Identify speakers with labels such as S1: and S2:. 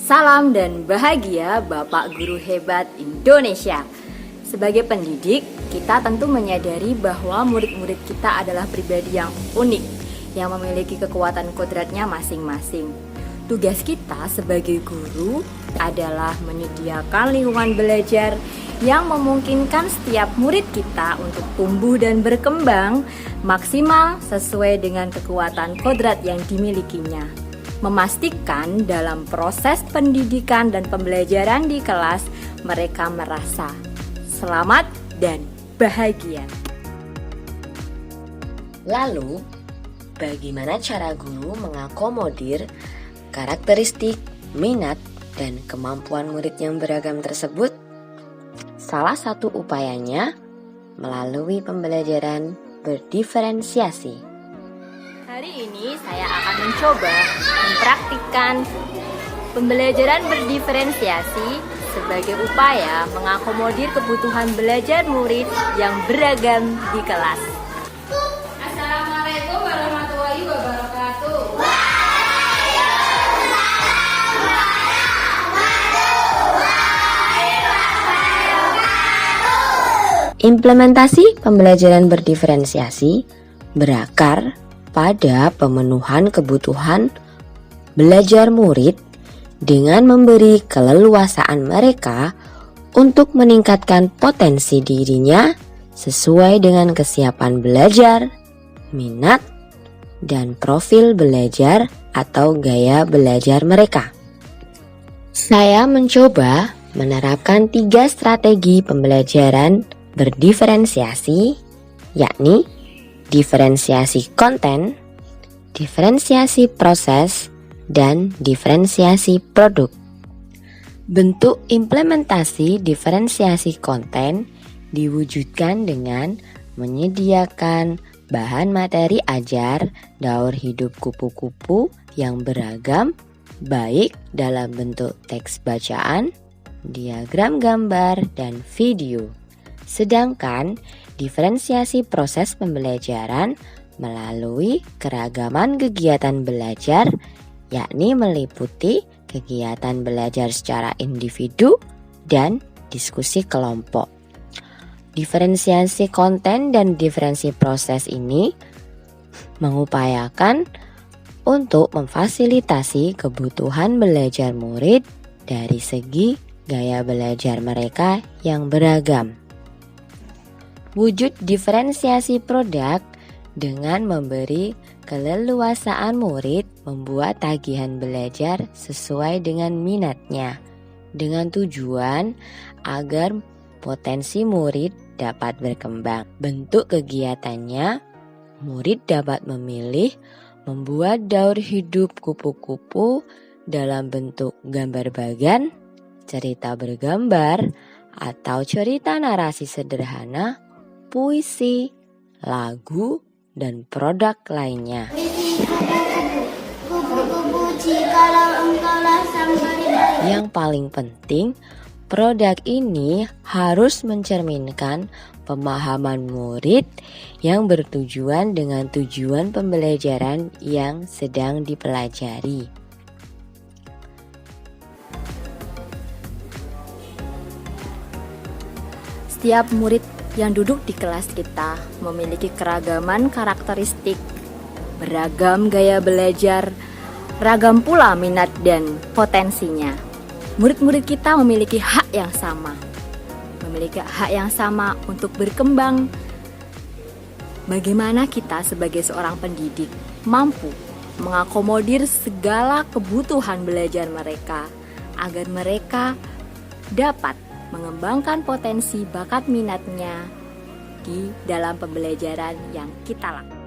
S1: Salam dan bahagia Bapak Guru Hebat Indonesia. Sebagai pendidik, kita tentu menyadari bahwa murid-murid kita adalah pribadi yang unik, yang memiliki kekuatan kodratnya masing-masing. Tugas kita sebagai guru adalah menyediakan lingkungan belajar yang memungkinkan setiap murid kita untuk tumbuh dan berkembang maksimal sesuai dengan kekuatan kodrat yang dimilikinya. Memastikan dalam proses pendidikan dan pembelajaran di kelas mereka merasa selamat dan bahagia.
S2: Lalu, bagaimana cara guru mengakomodir karakteristik, minat, dan kemampuan murid yang beragam tersebut? Salah satu upayanya melalui pembelajaran berdiferensiasi.
S1: Hari ini saya akan mencoba mempraktikkan pembelajaran berdiferensiasi sebagai upaya mengakomodir kebutuhan belajar murid yang beragam di kelas.
S3: Assalamualaikum warahmatullahi wabarakatuh.
S2: Implementasi pembelajaran berdiferensiasi berakar pada pemenuhan kebutuhan belajar murid dengan memberi keleluasaan mereka untuk meningkatkan potensi dirinya sesuai dengan kesiapan belajar, minat, dan profil belajar atau gaya belajar mereka. Saya mencoba menerapkan 3 strategi pembelajaran berdiferensiasi, yakni diferensiasi konten, diferensiasi proses, dan diferensiasi produk. Bentuk implementasi diferensiasi konten diwujudkan dengan menyediakan bahan materi ajar daur hidup kupu-kupu yang beragam, baik dalam bentuk teks bacaan, diagram gambar, dan video. Sedangkan diferensiasi proses pembelajaran melalui keragaman kegiatan belajar, yakni meliputi kegiatan belajar secara individu dan diskusi kelompok. Diferensiasi konten dan diferensiasi proses ini mengupayakan untuk memfasilitasi kebutuhan belajar murid dari segi gaya belajar mereka yang beragam. Wujud diferensiasi produk dengan memberi keleluasaan murid membuat tagihan belajar sesuai dengan minatnya, dengan tujuan agar potensi murid dapat berkembang. Bentuk kegiatannya, murid dapat memilih membuat daur hidup kupu-kupu dalam bentuk gambar bagan, cerita bergambar, atau cerita narasi sederhana, puisi, lagu, dan produk lainnya. Yang paling penting, produk ini harus mencerminkan pemahaman murid yang bertujuan dengan tujuan pembelajaran yang sedang dipelajari.
S1: Setiap murid yang duduk di kelas kita memiliki keragaman karakteristik, beragam gaya belajar, ragam pula minat dan potensinya. Murid-murid kita memiliki hak yang sama untuk berkembang. Bagaimana kita sebagai seorang pendidik mampu mengakomodir segala kebutuhan belajar mereka agar mereka dapat mengembangkan potensi bakat minatnya di dalam pembelajaran yang kita lakukan.